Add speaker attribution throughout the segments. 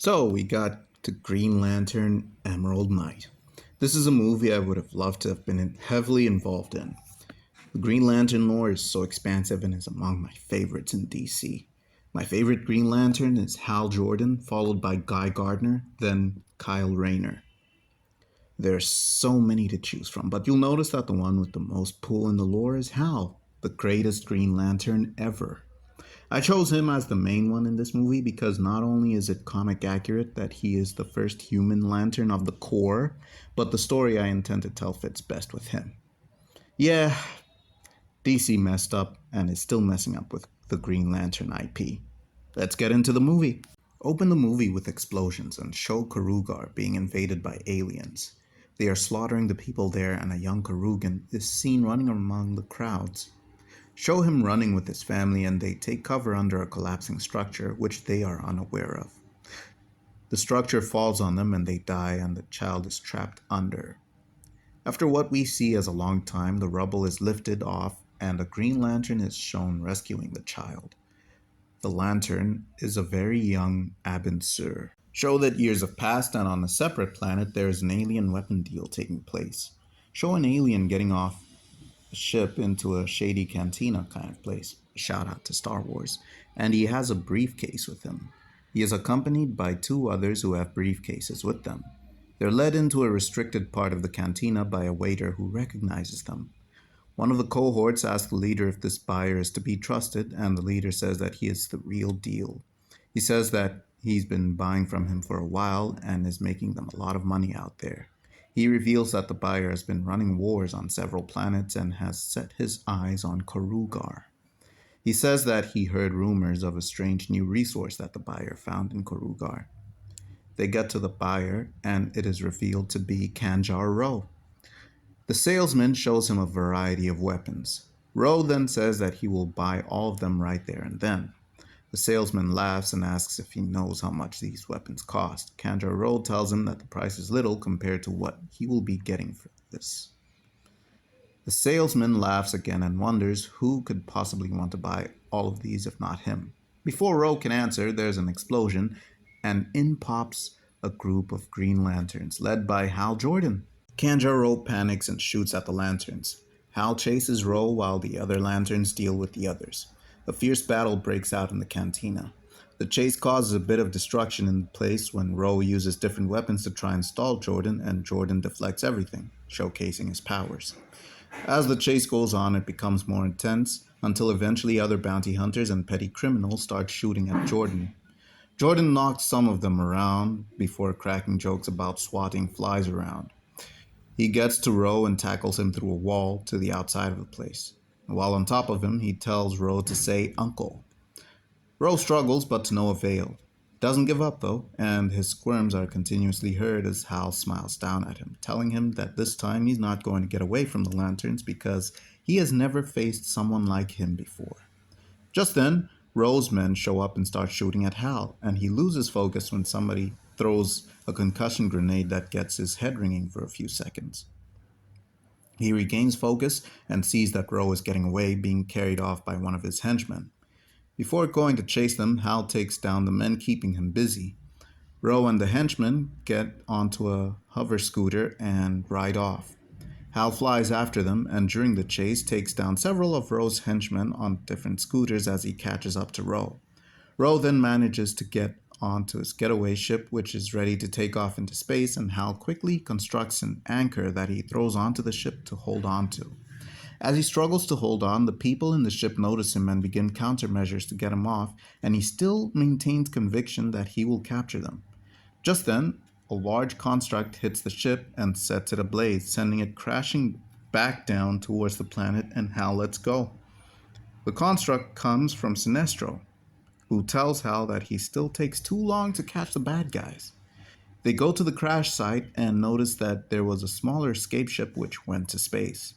Speaker 1: So we got the Green Lantern Emerald Knight. This is a movie I would have loved to have been heavily involved in. The Green Lantern lore is so expansive and is among my favorites in DC. My favorite Green Lantern is Hal Jordan, followed by Guy Gardner, then Kyle Rayner. There's so many to choose from, but you'll notice that the one with the most pull in the lore is Hal, the greatest Green Lantern ever. I chose him as the main one in this movie because not only is it comic accurate that he is the first human lantern of the Corps, but the story I intend to tell fits best with him. Yeah, DC messed up and is still messing up with the Green Lantern IP. Let's get into the movie. Open the movie with explosions and show Karugar being invaded by aliens. They are slaughtering the people there, and a young Karugan is seen running among the crowds. Show him running with his family, and they take cover under a collapsing structure which they are unaware of. The structure falls on them and they die, and the child is trapped under. After what we see as a long time, the rubble is lifted off and a Green Lantern is shown rescuing the child. The lantern is a very young Abin Sur. Show that years have passed and on a separate planet there is an alien weapon deal taking place. Show an alien getting off a ship into a shady cantina kind of place. Shout out to Star Wars. And he has a briefcase with him. He is accompanied by two others who have briefcases with them. They're led into a restricted part of the cantina by a waiter who recognizes them. One of the cohorts asks the leader if this buyer is to be trusted, and the leader says that he is the real deal. He says that he's been buying from him for a while and is making them a lot of money out there. He reveals that the buyer has been running wars on several planets and has set his eyes on Karugar. He says that he heard rumors of a strange new resource that the buyer found in Karugar. They get to the buyer, and it is revealed to be Kanjar Ro. The salesman shows him a variety of weapons. Ro then says that he will buy all of them right there and then. The salesman laughs and asks if he knows how much these weapons cost. Kanjar Ro tells him that the price is little compared to what he will be getting for this. The salesman laughs again and wonders who could possibly want to buy all of these if not him. Before Ro can answer, there's an explosion, and in pops a group of Green Lanterns led by Hal Jordan. Kanjar Ro panics and shoots at the lanterns. Hal chases Ro while the other lanterns deal with the others. A fierce battle breaks out in the cantina. The chase causes a bit of destruction in the place when Ro uses different weapons to try and stall Jordan, and Jordan deflects everything, showcasing his powers. As the chase goes on, it becomes more intense, until eventually other bounty hunters and petty criminals start shooting at Jordan. Jordan knocks some of them around before cracking jokes about swatting flies around. He gets to Ro and tackles him through a wall to the outside of the place. While on top of him, he tells Ro to say uncle. Ro struggles, but to no avail. Doesn't give up though, and his squirms are continuously heard as Hal smiles down at him, telling him that this time he's not going to get away from the lanterns because he has never faced someone like him before. Just then, Ro's men show up and start shooting at Hal, and he loses focus when somebody throws a concussion grenade that gets his head ringing for a few seconds. He regains focus and sees that Ro is getting away, being carried off by one of his henchmen. Before going to chase them, Hal takes down the men keeping him busy. Ro and the henchmen get onto a hover scooter and ride off. Hal flies after them and during the chase takes down several of Ro's henchmen on different scooters as he catches up to Ro. Ro then manages to get onto his getaway ship, which is ready to take off into space, and Hal quickly constructs an anchor that he throws onto the ship to hold on to. As he struggles to hold on, the people in the ship notice him and begin countermeasures to get him off, and he still maintains conviction that he will capture them. Just then, a large construct hits the ship and sets it ablaze, sending it crashing back down towards the planet, and Hal lets go. The construct comes from Sinestro, who tells Hal that he still takes too long to catch the bad guys. They go to the crash site and notice that there was a smaller escape ship which went to space.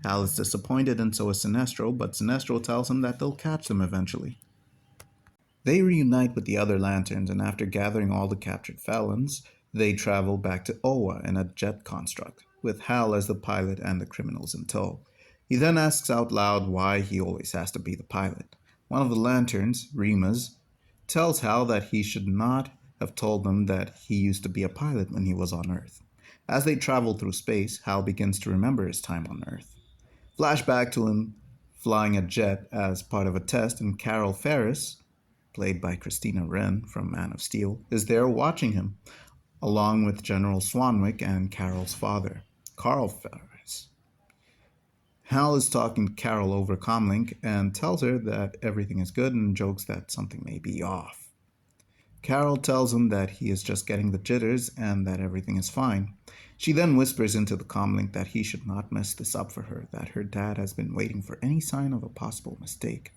Speaker 1: Hal is disappointed and so is Sinestro, but Sinestro tells him that they'll catch them eventually. They reunite with the other lanterns, and after gathering all the captured felons, they travel back to Oa in a jet construct, with Hal as the pilot and the criminals in tow. He then asks out loud why he always has to be the pilot. One of the lanterns, Rima's, tells Hal that he should not have told them that he used to be a pilot when he was on Earth. As they travel through space, Hal begins to remember his time on Earth. Flashback to him flying a jet as part of a test, and Carol Ferris, played by Christina Wren from Man of Steel, is there watching him, along with General Swanwick and Carol's father, Carl Ferris. Hal is talking to Carol over comlink and tells her that everything is good and jokes that something may be off. Carol tells him that he is just getting the jitters and that everything is fine. She then whispers into the comlink that he should not mess this up for her, that her dad has been waiting for any sign of a possible mistake.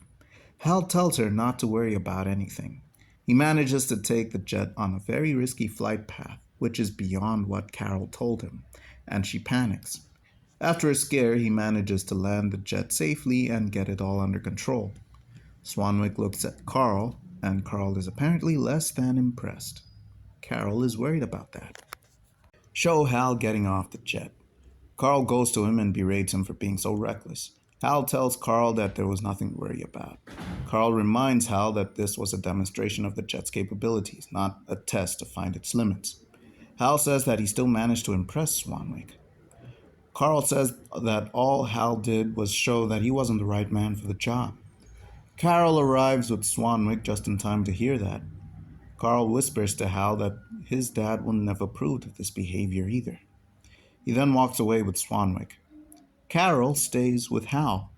Speaker 1: Hal tells her not to worry about anything. He manages to take the jet on a very risky flight path, which is beyond what Carol told him, and she panics. After a scare, he manages to land the jet safely and get it all under control. Swanwick looks at Carl, and Carl is apparently less than impressed. Carol is worried about that. Show Hal getting off the jet. Carl goes to him and berates him for being so reckless. Hal tells Carl that there was nothing to worry about. Carl reminds Hal that this was a demonstration of the jet's capabilities, not a test to find its limits. Hal says that he still managed to impress Swanwick. Carl says that all Hal did was show that he wasn't the right man for the job. Carol arrives with Swanwick just in time to hear that. Carl whispers to Hal that his dad wouldn't have approved of this behavior either. He then walks away with Swanwick. Carol stays with Hal.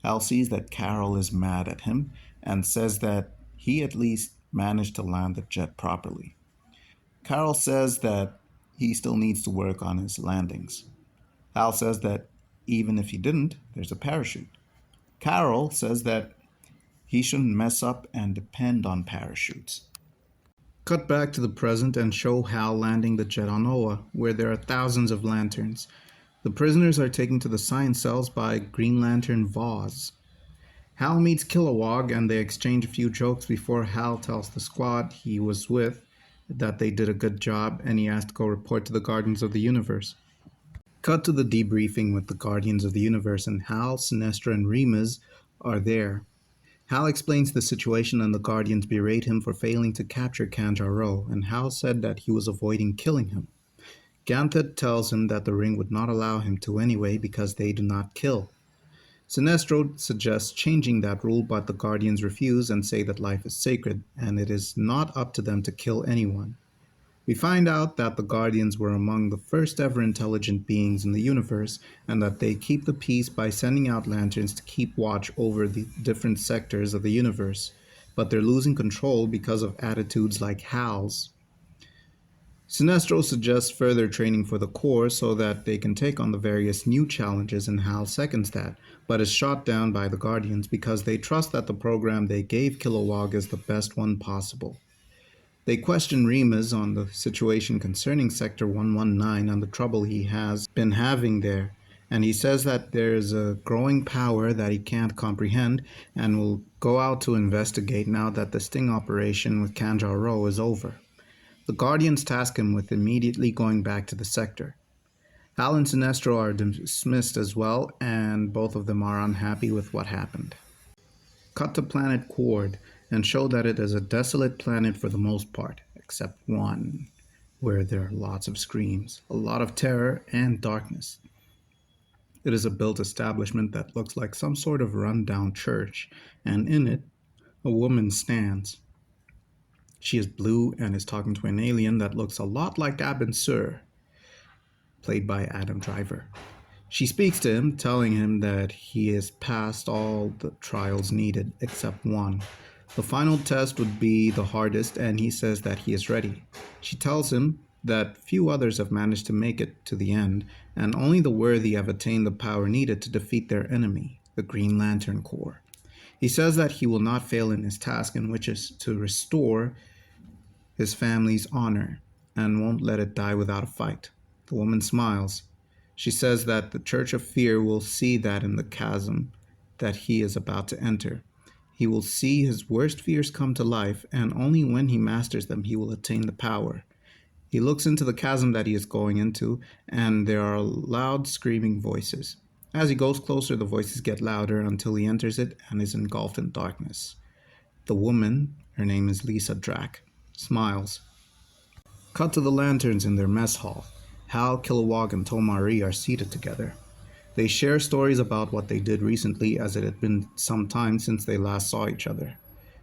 Speaker 1: Hal sees that Carol is mad at him and says that he at least managed to land the jet properly. Carol says that he still needs to work on his landings. Hal says that even if he didn't, there's a parachute. Carol says that he shouldn't mess up and depend on parachutes. Cut back to the present and show Hal landing the jet on Oa, where there are thousands of lanterns. The prisoners are taken to the science cells by Green Lantern Vaz. Hal meets Kilowog and they exchange a few jokes before Hal tells the squad he was with that they did a good job and he has to go report to the Guardians of the Universe. Cut to the debriefing with the Guardians of the Universe, and Hal, Sinestro, and Remus are there. Hal explains the situation and the Guardians berate him for failing to capture Kanjar-O, and Hal said that he was avoiding killing him. Ganthet tells him that the ring would not allow him to anyway because they do not kill. Sinestro suggests changing that rule, but the Guardians refuse and say that life is sacred and it is not up to them to kill anyone. We find out that the Guardians were among the first ever intelligent beings in the universe and that they keep the peace by sending out lanterns to keep watch over the different sectors of the universe, but they're losing control because of attitudes like Hal's. Sinestro suggests further training for the Corps so that they can take on the various new challenges, and Hal seconds that, but is shot down by the Guardians because they trust that the program they gave Kilowog is the best one possible. They question Remus on the situation concerning Sector 119 and the trouble he has been having there, and he says that there is a growing power that he can't comprehend and will go out to investigate now that the sting operation with Kanjar-O is over. The Guardians task him with immediately going back to the sector. Hal and Sinestro are dismissed as well, and both of them are unhappy with what happened. Cut to planet Quard and show that it is a desolate planet for the most part, except one, where there are lots of screams, a lot of terror, and darkness. It is a built establishment that looks like some sort of run-down church, and in it, a woman stands. She is blue and is talking to an alien that looks a lot like Abin Sur, played by Adam Driver. She speaks to him, telling him that he has passed all the trials needed except one. The final test would be the hardest, and he says that he is ready. She tells him that few others have managed to make it to the end, and only the worthy have attained the power needed to defeat their enemy, the Green Lantern Corps. He says that he will not fail in his task, in which is to restore his family's honor, and won't let it die without a fight. The woman smiles. She says that the Church of Fear will see that in the chasm that he is about to enter. He will see his worst fears come to life, and only when he masters them he will attain the power. He looks into the chasm that he is going into, and there are loud screaming voices. As he goes closer, the voices get louder until he enters it and is engulfed in darkness. The woman, her name is Lisa Drack, smiles. Cut to the lanterns in their mess hall. Hal, Kilowog, and Tomari are seated together. They share stories about what they did recently, as it had been some time since they last saw each other.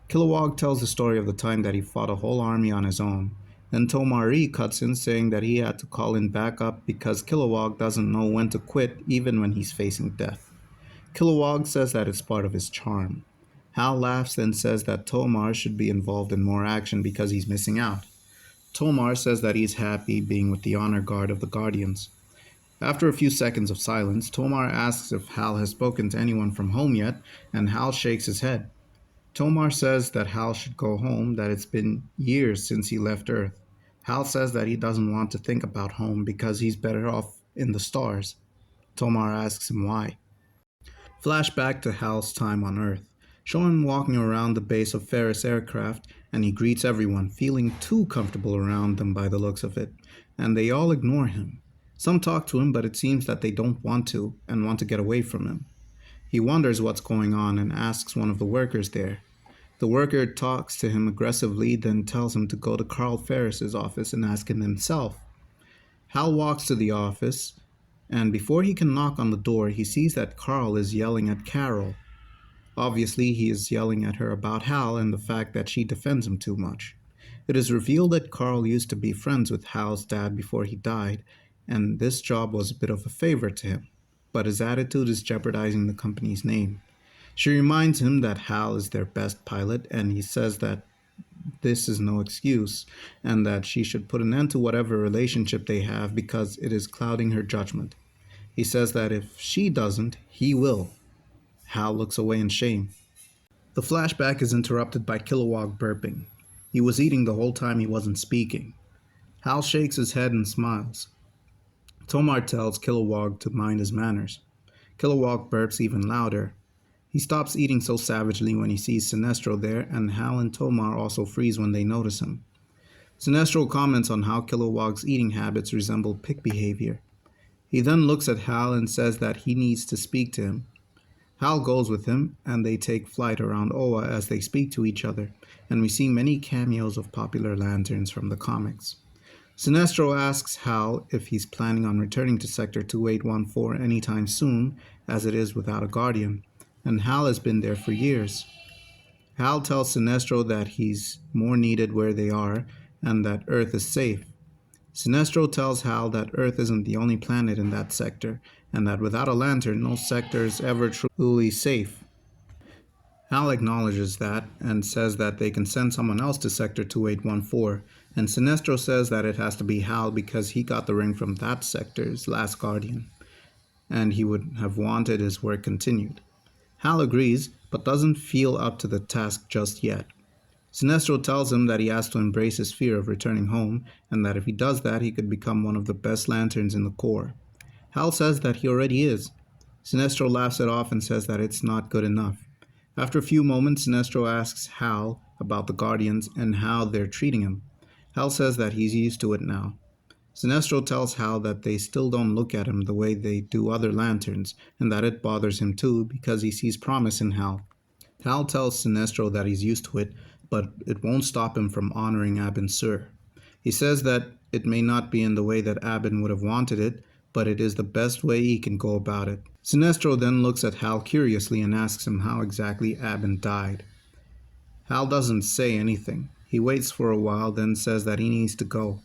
Speaker 1: Kilowog tells the story of the time that he fought a whole army on his own. Then Tomari cuts in saying that he had to call in backup because Kilowog doesn't know when to quit even when he's facing death. Kilowog says that it's part of his charm. Hal laughs and says that Tomar should be involved in more action because he's missing out. Tomar says that he's happy being with the honor guard of the Guardians. After a few seconds of silence, Tomar asks if Hal has spoken to anyone from home yet, and Hal shakes his head. Tomar says that Hal should go home, that it's been years since he left Earth. Hal says that he doesn't want to think about home because he's better off in the stars. Tomar asks him why. Flashback to Hal's time on Earth. Show him walking around the base of Ferris aircraft, and he greets everyone, feeling too comfortable around them by the looks of it, and they all ignore him. Some talk to him, but it seems that they don't want to, and want to get away from him. He wonders what's going on and asks one of the workers there. The worker talks to him aggressively, then tells him to go to Carl Ferris's office and ask him himself. Hal walks to the office, and before he can knock on the door, he sees that Carl is yelling at Carol. Obviously, he is yelling at her about Hal and the fact that she defends him too much. It is revealed that Carl used to be friends with Hal's dad before he died, and this job was a bit of a favor to him. But his attitude is jeopardizing the company's name. She reminds him that Hal is their best pilot, and he says that this is no excuse, and that she should put an end to whatever relationship they have because it is clouding her judgment. He says that if she doesn't, he will. Hal looks away in shame. The flashback is interrupted by Kilowog burping. He was eating the whole time he wasn't speaking. Hal shakes his head and smiles. Tomar tells Kilowog to mind his manners. Kilowog burps even louder. He stops eating so savagely when he sees Sinestro there, and Hal and Tomar also freeze when they notice him. Sinestro comments on how Kilowog's eating habits resemble pig behavior. He then looks at Hal and says that he needs to speak to him. Hal goes with him, and they take flight around Oa as they speak to each other, and we see many cameos of popular lanterns from the comics. Sinestro asks Hal if he's planning on returning to Sector 2814 anytime soon, as it is without a Guardian, and Hal has been there for years. Hal tells Sinestro that he's more needed where they are, and that Earth is safe. Sinestro tells Hal that Earth isn't the only planet in that sector, and that without a lantern, no sector is ever truly safe. Hal acknowledges that and says that they can send someone else to Sector 2814, and Sinestro says that it has to be Hal because he got the ring from that sector's last Guardian, and he would have wanted his work continued. Hal agrees, but doesn't feel up to the task just yet. Sinestro tells him that he has to embrace his fear of returning home, and that if he does that, he could become one of the best lanterns in the Corps. Hal says that he already is. Sinestro laughs it off and says that it's not good enough. After a few moments, Sinestro asks Hal about the Guardians and how they're treating him. Hal says that he's used to it now. Sinestro tells Hal that they still don't look at him the way they do other lanterns, and that it bothers him too because he sees promise in Hal. Hal tells Sinestro that he's used to it, but it won't stop him from honoring Abin Sur. He says that it may not be in the way that Abin would have wanted it, but it is the best way he can go about it. Sinestro then looks at Hal curiously and asks him how exactly Abin died. Hal doesn't say anything. He waits for a while, then says that he needs to go.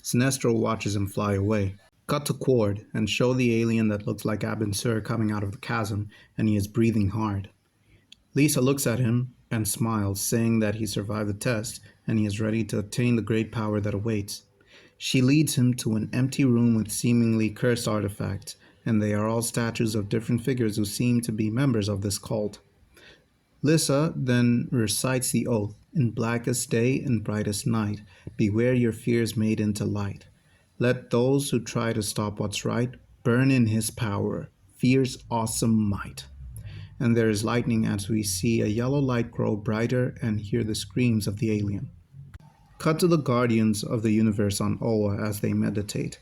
Speaker 1: Sinestro watches him fly away. Cut to Quard and show the alien that looks like Abin Sur coming out of the chasm, and he is breathing hard. Lisa looks at him and smiles, saying that he survived the test and he is ready to attain the great power that awaits. She leads him to an empty room with seemingly cursed artifacts, and they are all statues of different figures who seem to be members of this cult. Lissa then recites the oath, "In blackest day and brightest night, beware your fears made into light. Let those who try to stop what's right burn in his power, fear's awesome might." And there is lightning as we see a yellow light grow brighter and hear the screams of the alien. Cut to the Guardians of the Universe on Oa as they meditate.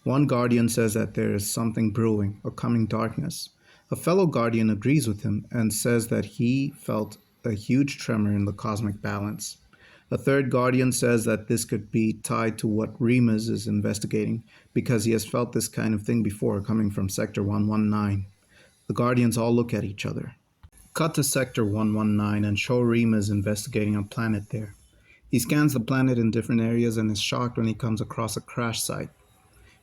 Speaker 1: One Guardian says that there is something brewing, a coming darkness. A fellow Guardian agrees with him and says that he felt a huge tremor in the cosmic balance. A third guardian says that this could be tied to what Remus is investigating because he has felt this kind of thing before coming from Sector 119. The guardians all look at each other. Cut to Sector 119 and show Remus investigating a planet there. He scans the planet in different areas and is shocked when he comes across a crash site.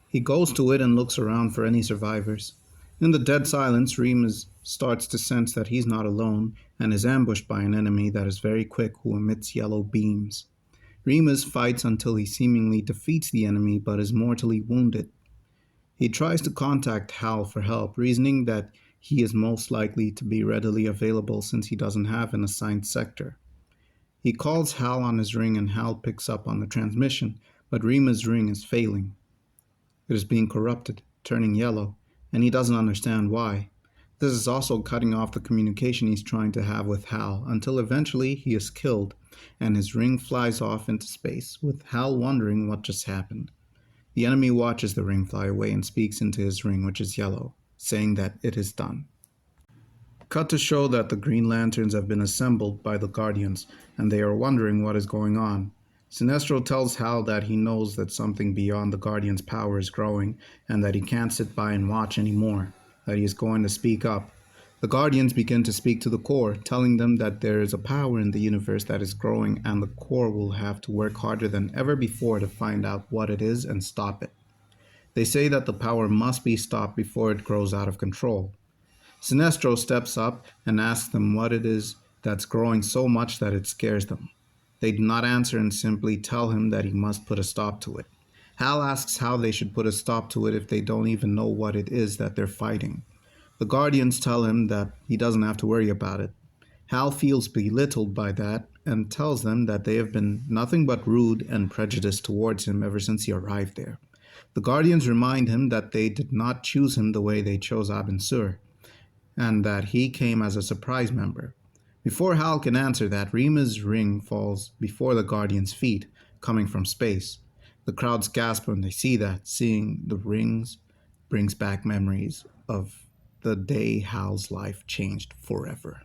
Speaker 1: He goes to it and looks around for any survivors. In the dead silence, Remus starts to sense that he's not alone and is ambushed by an enemy that is very quick who emits yellow beams. Remus fights until he seemingly defeats the enemy but is mortally wounded. He tries to contact Hal for help, reasoning that he is most likely to be readily available since he doesn't have an assigned sector. He calls Hal on his ring and Hal picks up on the transmission, but Remus' ring is failing. It is being corrupted, turning yellow, and he doesn't understand why. This is also cutting off the communication he's trying to have with Hal until eventually he is killed and his ring flies off into space, with Hal wondering what just happened. The enemy watches the ring fly away and speaks into his ring, which is yellow, saying that it is done. Cut to show that the Green Lanterns have been assembled by the Guardians, and they are wondering what is going on. Sinestro tells Hal that he knows that something beyond the Guardians' power is growing, and that he can't sit by and watch anymore, that he is going to speak up. The Guardians begin to speak to the Corps, telling them that there is a power in the universe that is growing and the Corps will have to work harder than ever before to find out what it is and stop it. They say that the power must be stopped before it grows out of control. Sinestro steps up and asks them what it is that's growing so much that it scares them. They do not answer and simply tell him that he must put a stop to it. Hal asks how they should put a stop to it if they don't even know what it is that they're fighting. The Guardians tell him that he doesn't have to worry about it. Hal feels belittled by that and tells them that they have been nothing but rude and prejudiced towards him ever since he arrived there. The Guardians remind him that they did not choose him the way they chose Abin Sur, and that he came as a surprise member. Before Hal can answer that, Remus' ring falls before the Guardians' feet, coming from space. The crowds gasp when they see that. Seeing the rings brings back memories of the day Hal's life changed forever.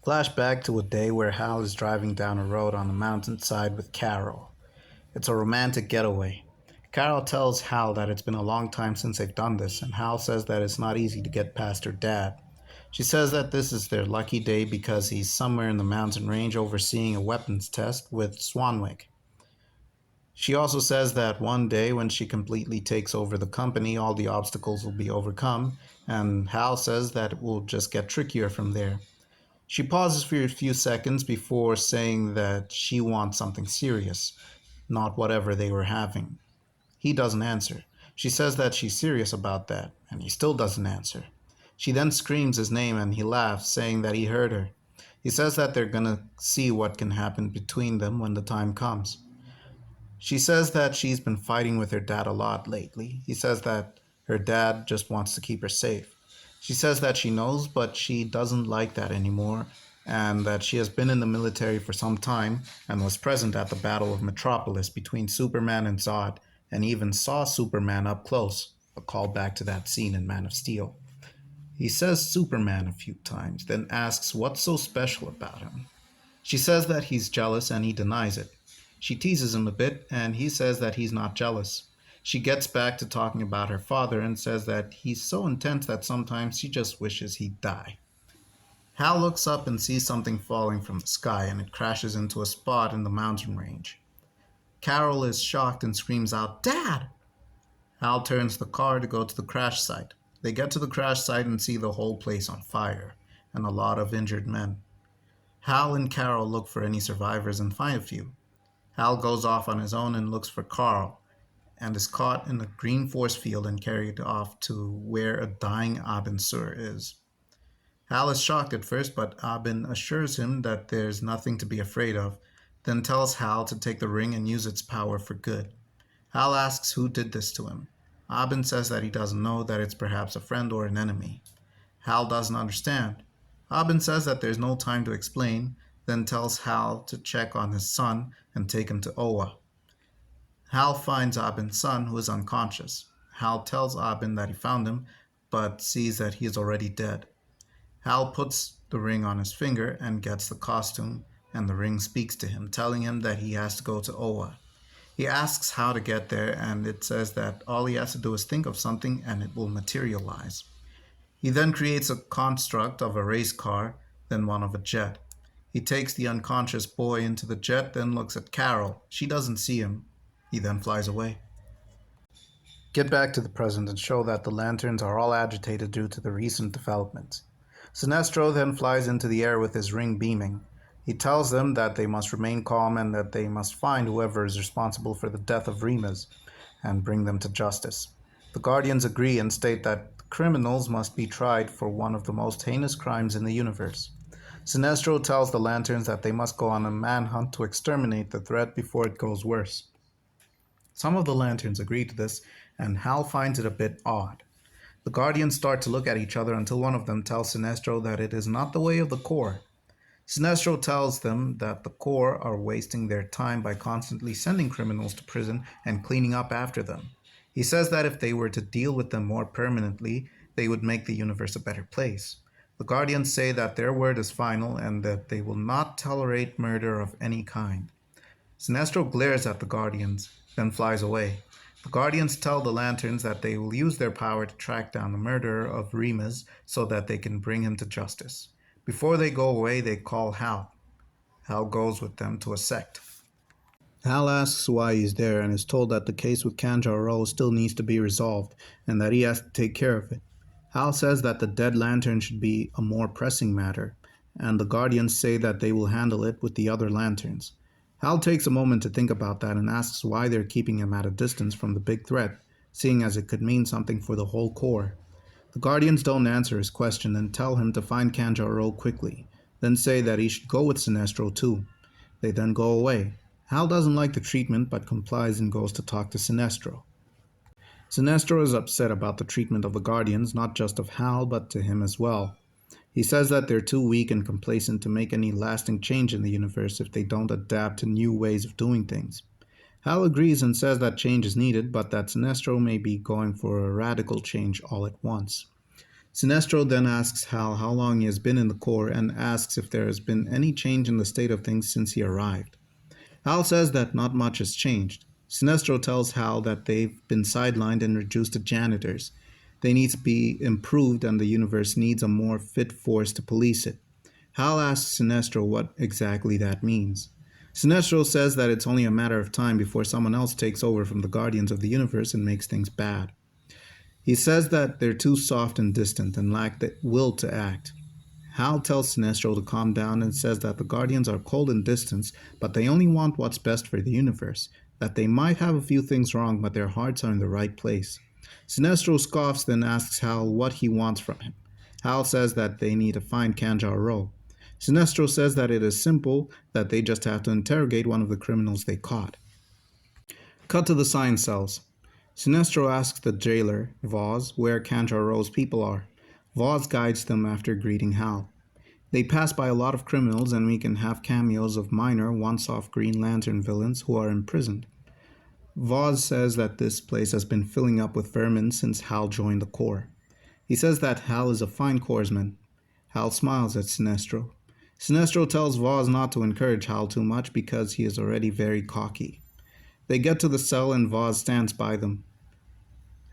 Speaker 1: Flashback to a day where Hal is driving down a road on the mountainside with Carol. It's a romantic getaway. Carol tells Hal that it's been a long time since they've done this, and Hal says that it's not easy to get past her dad. She says that this is their lucky day because he's somewhere in the mountain range overseeing a weapons test with Swanwick. She also says that one day when she completely takes over the company, all the obstacles will be overcome, and Hal says that it will just get trickier from there. She pauses for a few seconds before saying that she wants something serious, not whatever they were having. He doesn't answer. She says that she's serious about that, and he still doesn't answer. She then screams his name and he laughs, saying that he heard her. He says that they're gonna see what can happen between them when the time comes. She says that she's been fighting with her dad a lot lately. He says that her dad just wants to keep her safe. She says that she knows, but she doesn't like that anymore, and that she has been in the military for some time and was present at the Battle of Metropolis between Superman and Zod, and even saw Superman up close, a callback to that scene in Man of Steel. He says Superman a few times, then asks what's so special about him. She says that he's jealous and he denies it. She teases him a bit and he says that he's not jealous. She gets back to talking about her father and says that he's so intense that sometimes she just wishes he'd die. Hal looks up and sees something falling from the sky and it crashes into a spot in the mountain range. Carol is shocked and screams out, "Dad!" Hal turns the car to go to the crash site. They get to the crash site and see the whole place on fire, and a lot of injured men. Hal and Carol look for any survivors and find a few. Hal goes off on his own and looks for Carl, and is caught in a green force field and carried off to where a dying Abin Sur is. Hal is shocked at first, but Abin assures him that there's nothing to be afraid of, then tells Hal to take the ring and use its power for good. Hal asks who did this to him. Abin says that he doesn't know, that it's perhaps a friend or an enemy. Hal doesn't understand. Abin says that there's no time to explain, then tells Hal to check on his son and take him to Oa. Hal finds Abin's son, who is unconscious. Hal tells Abin that he found him, but sees that he is already dead. Hal puts the ring on his finger and gets the costume and the ring speaks to him, telling him that he has to go to Oa. He asks how to get there, and it says that all he has to do is think of something and it will materialize. He then creates a construct of a race car, then one of a jet. He takes the unconscious boy into the jet, then looks at Carol. She doesn't see him. He then flies away. Get back to the present and show that the lanterns are all agitated due to the recent developments. Sinestro then flies into the air with his ring beaming. He tells them that they must remain calm and that they must find whoever is responsible for the death of Remus and bring them to justice. The Guardians agree and state that criminals must be tried for one of the most heinous crimes in the universe. Sinestro tells the Lanterns that they must go on a manhunt to exterminate the threat before it goes worse. Some of the Lanterns agree to this, and Hal finds it a bit odd. The Guardians start to look at each other until one of them tells Sinestro that it is not the way of the Corps. Sinestro tells them that the Corps are wasting their time by constantly sending criminals to prison and cleaning up after them. He says that if they were to deal with them more permanently, they would make the universe a better place. The Guardians say that their word is final and that they will not tolerate murder of any kind. Sinestro glares at the Guardians, then flies away. The Guardians tell the Lanterns that they will use their power to track down the murderer of Remus so that they can bring him to justice. Before they go away, they call Hal. Hal goes with them to a sect. Hal asks why he's there and is told that the case with Kanjaro still needs to be resolved and that he has to take care of it. Hal says that the dead lantern should be a more pressing matter, and the Guardians say that they will handle it with the other lanterns. Hal takes a moment to think about that and asks why they're keeping him at a distance from the big threat, seeing as it could mean something for the whole Corps. The Guardians don't answer his question and tell him to find Kanjaro quickly, then say that he should go with Sinestro too. They then go away. Hal doesn't like the treatment but complies and goes to talk to Sinestro. Sinestro is upset about the treatment of the Guardians, not just of Hal but to him as well. He says that they're too weak and complacent to make any lasting change in the universe if they don't adapt to new ways of doing things. Hal agrees and says that change is needed, but that Sinestro may be going for a radical change all at once. Sinestro then asks Hal how long he has been in the Corps and asks if there has been any change in the state of things since he arrived. Hal says that not much has changed. Sinestro tells Hal that they've been sidelined and reduced to janitors. They need to be improved and the universe needs a more fit force to police it. Hal asks Sinestro what exactly that means. Sinestro says that it's only a matter of time before someone else takes over from the Guardians of the Universe and makes things bad. He says that they're too soft and distant and lack the will to act. Hal tells Sinestro to calm down and says that the Guardians are cold and distant, but they only want what's best for the universe, that they might have a few things wrong, but their hearts are in the right place. Sinestro scoffs, then asks Hal what he wants from him. Hal says that they need to find Kanjaro. Sinestro says that it is simple, that they just have to interrogate one of the criminals they caught. Cut to the science cells. Sinestro asks the jailer, Vaz, where Kanjaro's people are. Vaz guides them after greeting Hal. They pass by a lot of criminals and we can have cameos of minor, once-off Green Lantern villains who are imprisoned. Vaz says that this place has been filling up with vermin since Hal joined the Corps. He says that Hal is a fine corpsman. Hal smiles at Sinestro. Sinestro tells Vaz not to encourage Hal too much because he is already very cocky. They get to the cell and Vaz stands by them.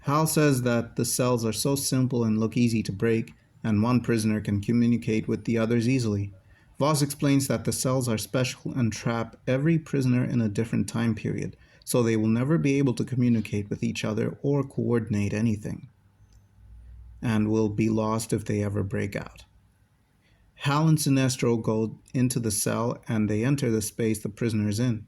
Speaker 1: Hal says that the cells are so simple and look easy to break, and one prisoner can communicate with the others easily. Vaz explains that the cells are special and trap every prisoner in a different time period, so they will never be able to communicate with each other or coordinate anything, and will be lost if they ever break out. Hal and Sinestro go into the cell and they enter the space the prisoner is in.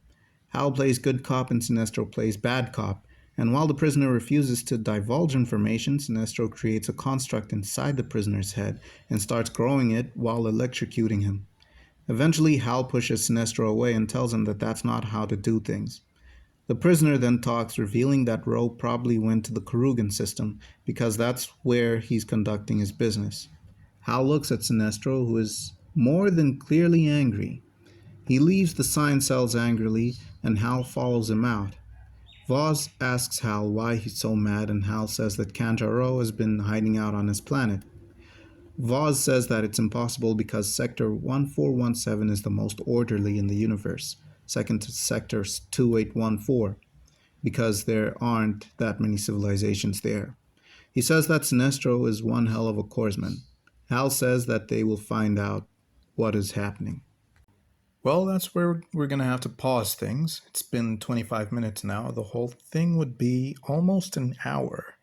Speaker 1: Hal plays good cop and Sinestro plays bad cop, and while the prisoner refuses to divulge information, Sinestro creates a construct inside the prisoner's head and starts growing it while electrocuting him. Eventually, Hal pushes Sinestro away and tells him that that's not how to do things. The prisoner then talks, revealing that Ro probably went to the Kurugan system because that's where he's conducting his business. Hal looks at Sinestro, who is more than clearly angry. He leaves the science cells angrily, and Hal follows him out. Vaz asks Hal why he's so mad, and Hal says that Kanjaro has been hiding out on his planet. Voz says that it's impossible because Sector 1417 is the most orderly in the universe, second to Sector 2814, because there aren't that many civilizations there. He says that Sinestro is one hell of a corpsman. Hal says that they will find out what is happening. Well, that's where we're going to have to pause things. It's been 25 minutes now. The whole thing would be almost an hour.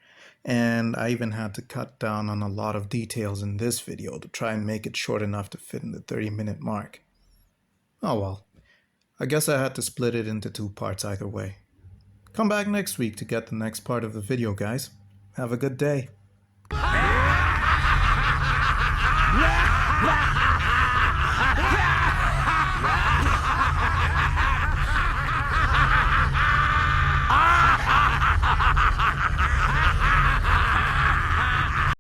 Speaker 1: And I even had to cut down on a lot of details in this video to try and make it short enough to fit in the 30-minute mark. Oh well, I guess I had to split it into 2 parts either way. Come back next week to get the next part of the video, guys. Have a good day.